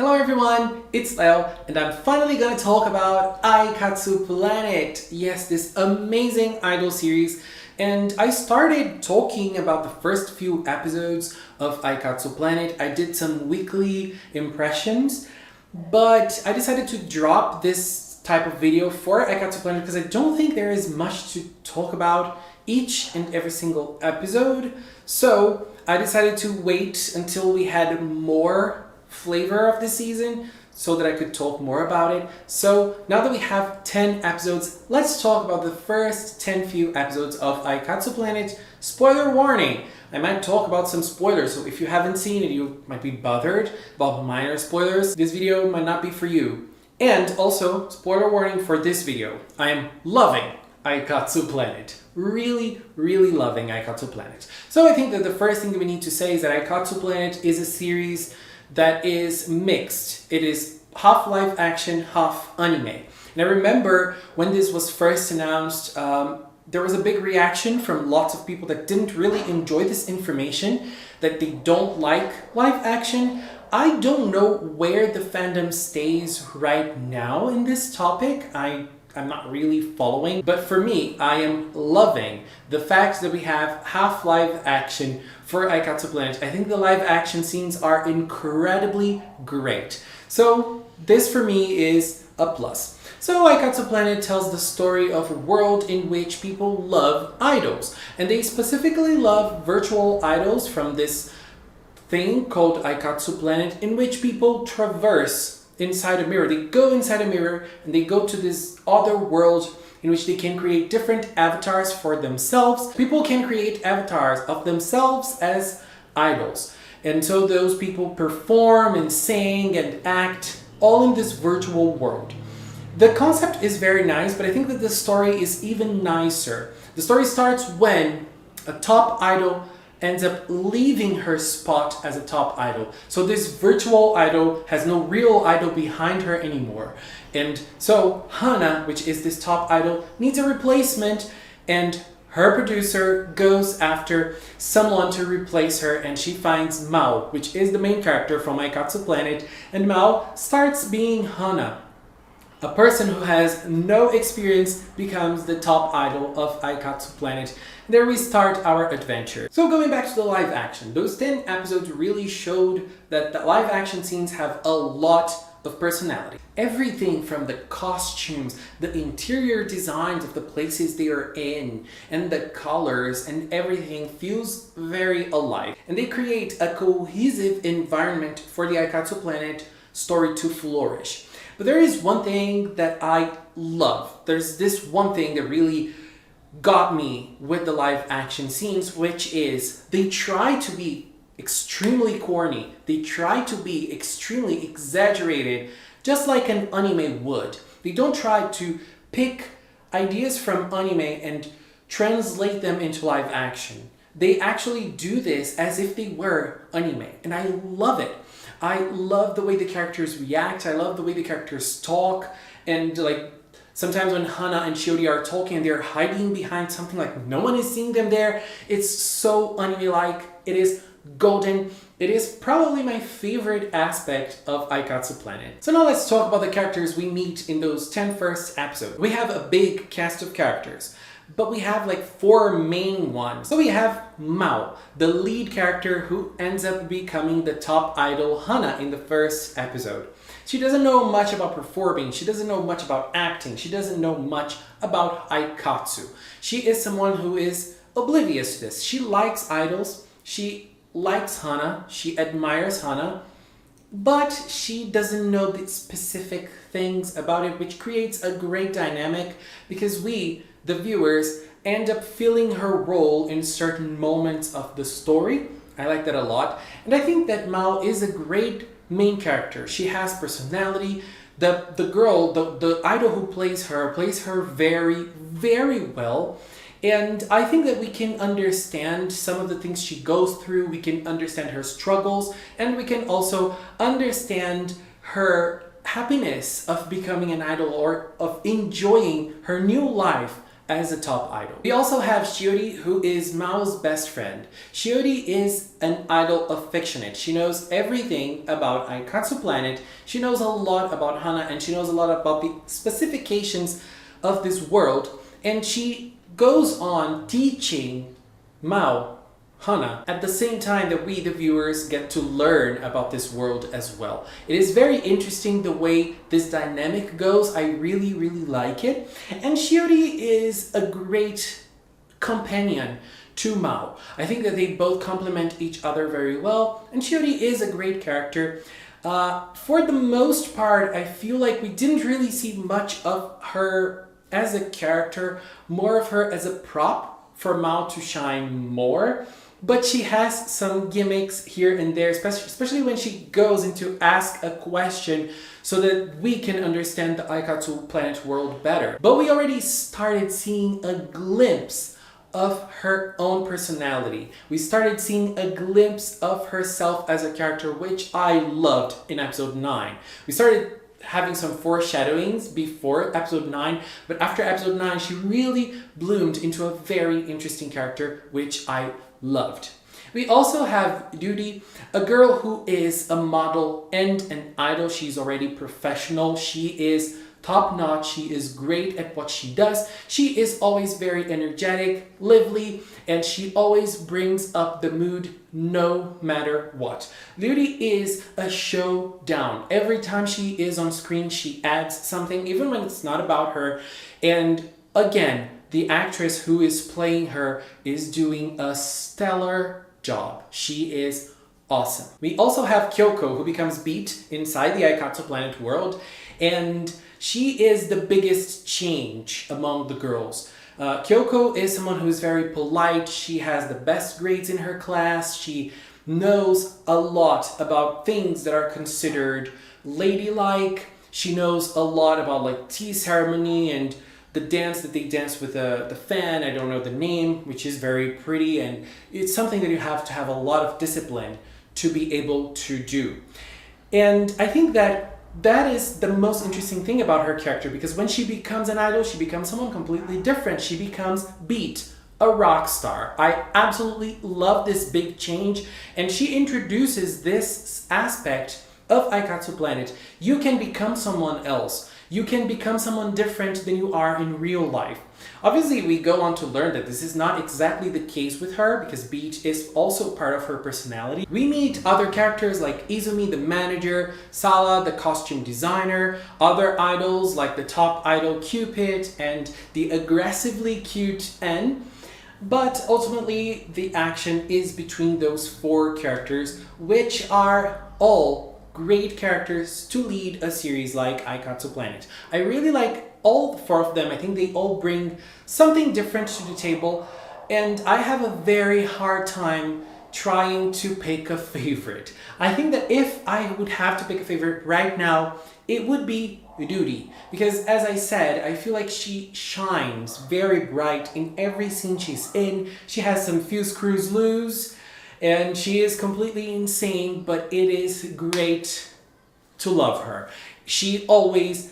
Hello everyone, it's Leo and I'm finally gonna talk about Aikatsu Planet. Yes, this amazing idol series. And I started talking about the first few episodes of Aikatsu Planet. I did some weekly impressions, but I decided to drop this type of video for Aikatsu Planet because I don't think there is much to talk about each and every single episode. So I decided to wait until we had more flavor of the season so that I could talk more about it. So now that we have 10 episodes, let's talk about the first 10 few episodes of Aikatsu Planet. Spoiler warning! I might talk about some spoilers, so if you haven't seen it, you might be bothered about minor spoilers. This video might not be for you. And also, spoiler warning for this video. I am loving Aikatsu Planet. Really loving Aikatsu Planet. So I think that the first thing that we need to say is that Aikatsu Planet is a series that is mixed. It is half live action, half anime. And I remember when this was first announced, there was a big reaction from lots of people that didn't really enjoy this information, that they don't like live action. I don't know where the fandom stays right now in this topic. I'm not really following, but for me, I am loving the fact that we have half live action for Aikatsu Planet. I think the live action scenes are incredibly great. So this for me is a plus. So Aikatsu Planet tells the story of a world in which people love idols, and they specifically love virtual idols from this thing called Aikatsu Planet, in which people traverse inside a mirror. They go inside a mirror and they go to this other world in which they can create different avatars for themselves. People can create avatars of themselves as idols. And so those people perform and sing and act all in this virtual world. The concept is very nice, but I think that the story is even nicer. The story starts when a top idol ends up leaving her spot as a top idol. So this virtual idol has no real idol behind her anymore. And so Hana, which is this top idol, needs a replacement, and her producer goes after someone to replace her, and she finds Mao, which is the main character from Aikatsu Planet, and Mao starts being Hana. A person who has no experience becomes the top idol of Aikatsu Planet. There we start our adventure. So going back to the live action, those 10 episodes really showed that the live action scenes have a lot of personality. Everything from the costumes, the interior designs of the places they are in, and the colors and everything feels very alive. And they create a cohesive environment for the Aikatsu Planet story to flourish. But there is one thing that I love. There's this one thing that really got me with the live action scenes, which is they try to be extremely corny. They try to be extremely exaggerated, just like an anime would. They don't try to pick ideas from anime and translate them into live action. They actually do this as if they were anime, and I love it. I love the way the characters react. I love the way the characters talk. And like sometimes when Hana and Shiori are talking and they're hiding behind something, like no one is seeing them there. It's so anime-like. It is golden. It is probably my favorite aspect of Aikatsu Planet. So now let's talk about the characters we meet in those 10 first episodes. We have a big cast of characters, but we have like 4 main ones. So we have Mao, the lead character who ends up becoming the top idol Hana in the first episode. She doesn't know much about performing, she doesn't know much about acting, she doesn't know much about Aikatsu. She is someone who is oblivious to this. She likes idols, she likes Hana, she admires Hana, but she doesn't know the specific things about it, which creates a great dynamic because we, the viewers, end up feeling her role in certain moments of the story. I like that a lot. And I think that Mao is a great main character. She has personality. The girl, the idol who plays her very well. And I think that we can understand some of the things she goes through. We can understand her struggles, and we can also understand her happiness of becoming an idol or of enjoying her new life as a top idol. We also have Shiori, who is Mao's best friend. Shiori is an idol aficionate. She knows everything about Aikatsu Planet. She knows a lot about Hana, and she knows a lot about the specifications of this world. And she goes on teaching Mao Hana at the same time that we, the viewers, get to learn about this world as well. It is very interesting the way this dynamic goes. I really, really like it. And Shiori is a great companion to Mao. I think that they both complement each other very well, and Shiori is a great character. For the most part, I feel like we didn't really see much of her as a character, more of her as a prop for Mao to shine more. But she has some gimmicks here and there, especially when she goes in to ask a question so that we can understand the Aikatsu Planet world better. But we already started seeing a glimpse of her own personality. We started seeing a glimpse of herself as a character, which I loved in episode 9. We started having some foreshadowings before episode 9, but after episode 9, she really bloomed into a very interesting character, which I loved. We also have Duty, a girl who is a model and an idol. She's already professional. She is top-notch. She is great at what she does. She is always very energetic, lively, and she always brings up the mood no matter what. Duty is a showdown. Every time she is on screen, she adds something, even when it's not about her. And again, the actress who is playing her is doing a stellar job. She is awesome. We also have Kyoko, who becomes Beat inside the Aikatsu Planet world, and she is the biggest change among the girls. Kyoko is someone who is very polite. She has the best grades in her class. She knows a lot about things that are considered ladylike. She knows a lot about like tea ceremony and the dance that they dance with the fan, I don't know the name, which is very pretty, and it's something that you have to have a lot of discipline to be able to do. And I think that is the most interesting thing about her character, because when she becomes an idol, she becomes someone completely different. She becomes Beat, a rock star. I absolutely love this big change, and she introduces this aspect of Aikatsu Planet. You can become someone else. You can become someone different than you are in real life. Obviously, we go on to learn that this is not exactly the case with her, because Beat is also part of her personality. We meet other characters like Izumi, the manager, Sala, the costume designer, other idols like the top idol Cupid, and the aggressively cute N. But ultimately, the action is between those 4 characters, which are all great characters to lead a series like Aikatsu Planet. I really like all 4 of them. I think they all bring something different to the table, and I have a very hard time trying to pick a favorite. I think that if I would have to pick a favorite right now, it would be Duty, because as I said, I feel like she shines very bright in every scene she's in. She has some few screws loose, and she is completely insane, but it is great to love her. She always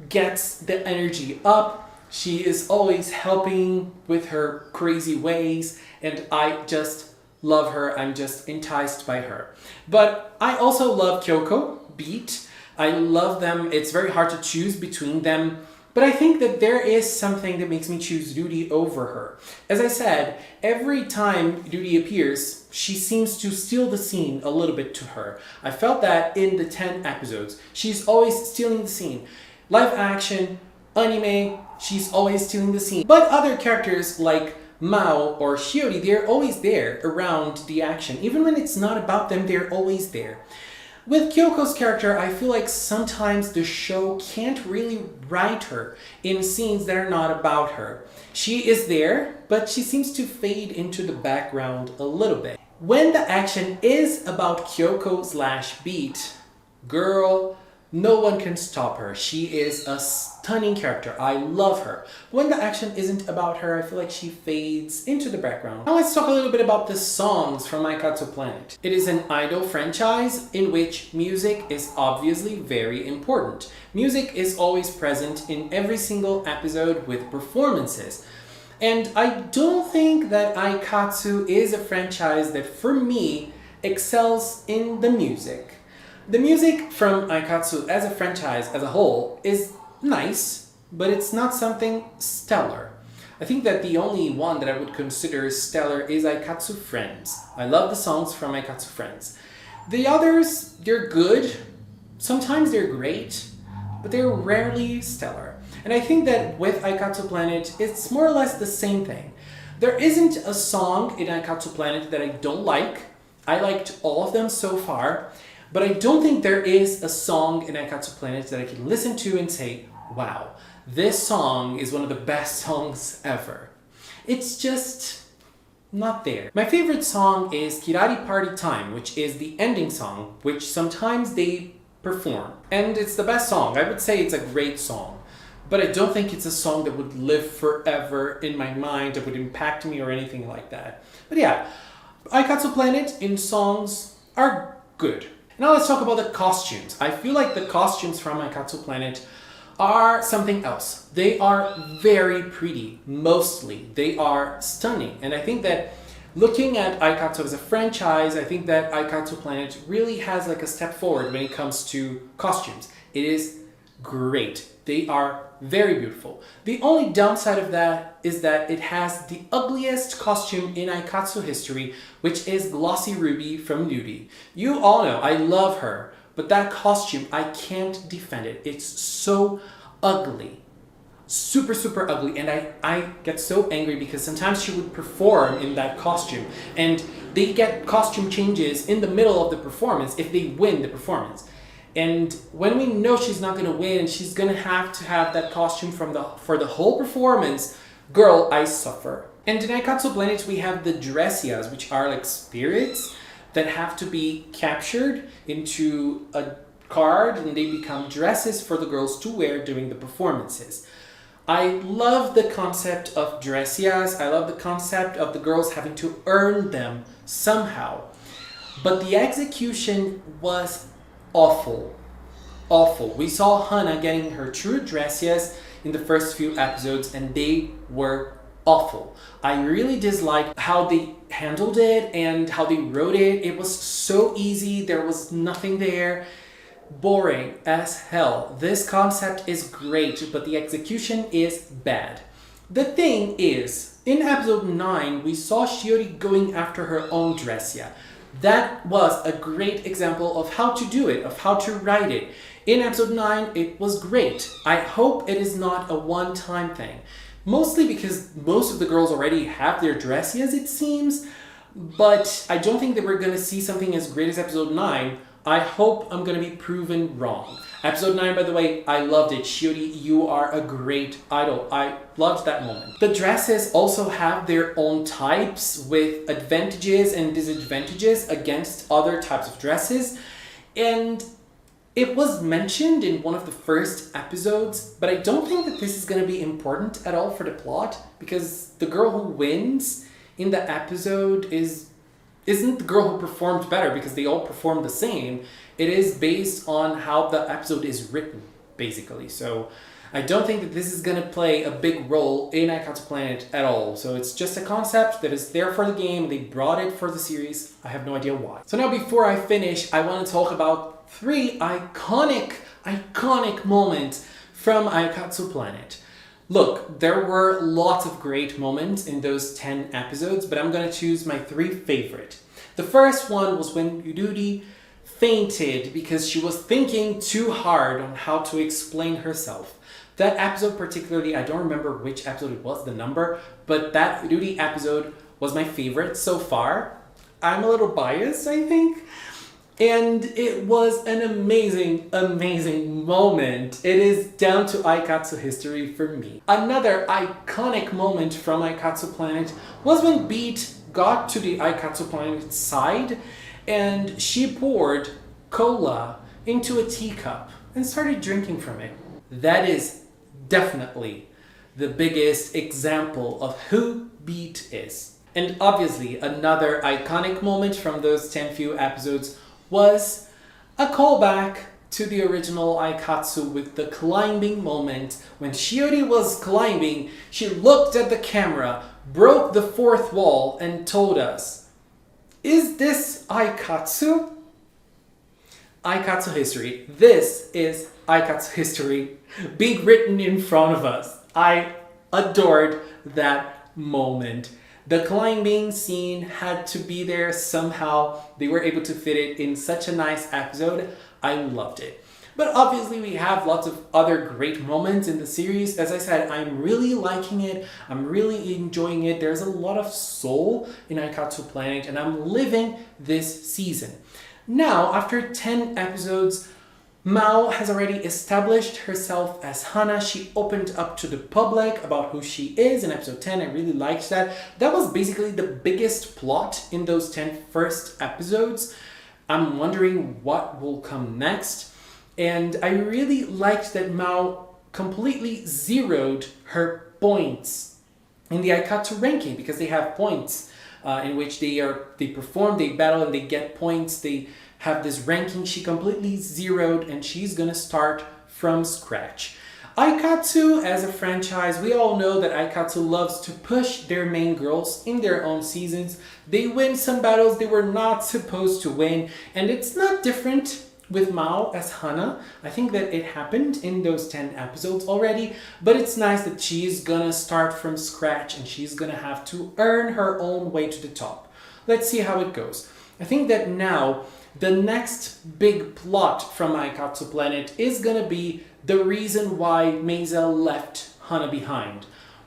gets the energy up. She is always helping with her crazy ways, and I just love her. I'm just enticed by her. But I also love Kyoko, Beat. I love them. It's very hard to choose between them. But I think that there is something that makes me choose Duty over her. As I said, every time Duty appears, she seems to steal the scene a little bit to her. I felt that in the 10 episodes. She's always stealing the scene. Live action, anime, she's always stealing the scene. But other characters like Mao or Shiori, they're always there around the action. Even when it's not about them, they're always there. With Kyoko's character, I feel like sometimes the show can't really write her in scenes that are not about her. She is there, but she seems to fade into the background a little bit. When the action is about Kyoko/Beat, girl, No one can stop her. She is a stunning character. I love her. When the action isn't about her, I feel like she fades into the background. Now let's talk a little bit about the songs from Aikatsu Planet. It is an idol franchise in which music is obviously very important. Music is always present in every single episode with performances. And I don't think that Aikatsu is a franchise that, for me, excels in the music. The music from Aikatsu as a franchise as a whole is nice, but it's not something stellar. I think that the only one that I would consider stellar is Aikatsu Friends. I love the songs from Aikatsu Friends. The others, they're good. Sometimes they're great, but they're rarely stellar. And I think that with Aikatsu Planet, it's more or less the same thing. There isn't a song in Aikatsu Planet that I don't like. I liked all of them so far. But I don't think there is a song in Aikatsu Planet that I can listen to and say, wow, this song is one of the best songs ever. It's just not there. My favorite song is Kirari Party Time, which is the ending song, which sometimes they perform. And it's the best song. I would say it's a great song. But I don't think it's a song that would live forever in my mind, that would impact me or anything like that. But yeah, Aikatsu Planet in songs are good. Now let's talk about the costumes. I feel like the costumes from Aikatsu Planet are something else. They are very pretty, mostly. They are stunning. And I think that looking at Aikatsu as a franchise, I think that Aikatsu Planet really has like a step forward when it comes to costumes. It is great. They are very beautiful. The only downside of that is that it has the ugliest costume in Aikatsu history, which is Glossy Ruby from Nudie. You all know I love her, but that costume, I can't defend it. It's so ugly. Super, super ugly. And I get so angry because sometimes she would perform in that costume and they get costume changes in the middle of the performance if they win the performance. And when we know she's not going to win and she's going to have that costume for the whole performance, girl, I suffer. And in Aikatsu Planet, we have the Dressias, which are like spirits that have to be captured into a card and they become dresses for the girls to wear during the performances. I love the concept of Dressias. I love the concept of the girls having to earn them somehow. But the execution was awful. Awful. We saw Hana getting her true Dressias in the first few episodes and they were awful. I really disliked how they handled it and how they wrote it. It was so easy. There was nothing there. Boring as hell. This concept is great, but the execution is bad. The thing is, in episode 9, we saw Shiori going after her own Dressia. That was a great example of how to do it, of how to write it. In episode 9, it was great. I hope it is not a one-time thing. Mostly because most of the girls already have their Dressias, it seems. But I don't think that we're going to see something as great as episode 9. I hope I'm going to be proven wrong. Episode 9, by the way, I loved it. Shiori, you are a great idol. I loved that moment. The dresses also have their own types with advantages and disadvantages against other types of dresses. And it was mentioned in one of the first episodes, but I don't think that this is going to be important at all for the plot because the girl who wins in the episode isn't the girl who performed better because they all performed the same. It is based on how the episode is written, basically. So I don't think that this is going to play a big role in Aikatsu Planet at all. So it's just a concept that is there for the game. They brought it for the series. I have no idea why. So now before I finish, I want to talk about 3 iconic moments from Aikatsu Planet. Look, there were lots of great moments in those 10 episodes, but I'm going to choose my 3 favorite. The first one was when Yururi fainted because she was thinking too hard on how to explain herself. That episode particularly, I don't remember which episode it was, the number, but that Yururi episode was my favorite so far. I'm a little biased, I think. And it was an amazing, amazing moment. It is down to Aikatsu history for me. Another iconic moment from Aikatsu Planet was when Beat got to the Aikatsu Planet side and she poured cola into a teacup. and started drinking from it. That is definitely the biggest example of who Beat is. And obviously, another iconic moment from those 10 few episodes was a callback to the original Aikatsu with the climbing moment. When Shiori was climbing, she looked at the camera, broke the fourth wall, and told us, "Is this Aikatsu?" Aikatsu history. This is Aikatsu history being written in front of us. I adored that moment. The climbing scene had to be there somehow. They were able to fit it in such a nice episode. I loved it. But obviously we have lots of other great moments in the series. As I said, I'm really liking it. I'm really enjoying it. There's a lot of soul in Aikatsu Planet and I'm living this season. Now, after 10 episodes, Mao has already established herself as Hana. She opened up to the public about who she is in episode 10. I really liked that. That was basically the biggest plot in those 10 first episodes. I'm wondering what will come next. And I really liked that Mao completely zeroed her points in the Aikatsu ranking because they have points in which they perform, they battle, and they get points. They have this ranking she completely zeroed, and she's gonna start from scratch. Aikatsu as a franchise, we all know that Aikatsu loves to push their main girls in their own seasons. They win some battles they were not supposed to win, and it's not different with Mao as Hana. I think that it happened in those 10 episodes already, but it's nice that she's gonna start from scratch and she's gonna have to earn her own way to the top. Let's see how it goes. I think that now the next big plot from Aikatsu Planet is gonna be the reason why Mesa left Hana behind.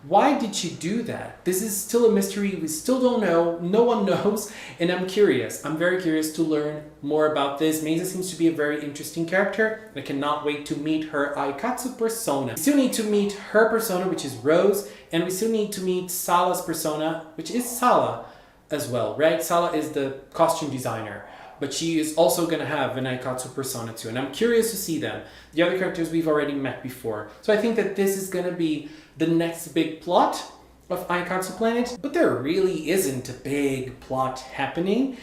Why did she do that? This is still a mystery. We still don't know. No one knows. And I'm curious. I'm very curious to learn more about this. Mesa seems to be a very interesting character. I cannot wait to meet her Aikatsu persona. We still need to meet her persona, which is Rose. And we still need to meet Sala's persona, which is Sala as well, right? Sala is the costume designer. But she is also going to have an Aikatsu persona too. And I'm curious to see them. The other characters we've already met before. So I think that this is going to be the next big plot of Aikatsu Planet. But there really isn't a big plot happening.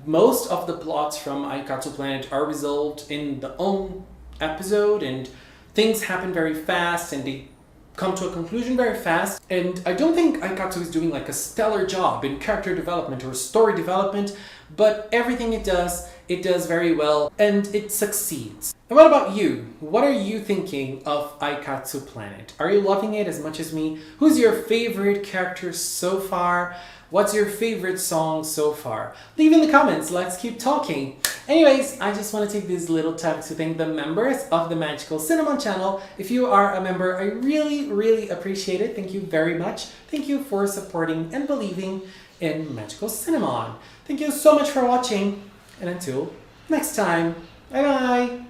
Most of the plots from Aikatsu Planet are resolved in the own episode. And things happen very fast and they come to a conclusion very fast. And I don't think Aikatsu is doing like a stellar job in character development or story development. But everything it does very well and it succeeds. And what about you? What are you thinking of Aikatsu Planet? Are you loving it as much as me? Who's your favorite character so far? What's your favorite song so far? Leave in the comments, let's keep talking. Anyways, I just want to take this little time to thank the members of the Magical Cinnamon channel. If you are a member, I really appreciate it. Thank you very much. Thank you for supporting and believing in Magical Cinnamon. Thank you so much for watching, and until next time, bye bye!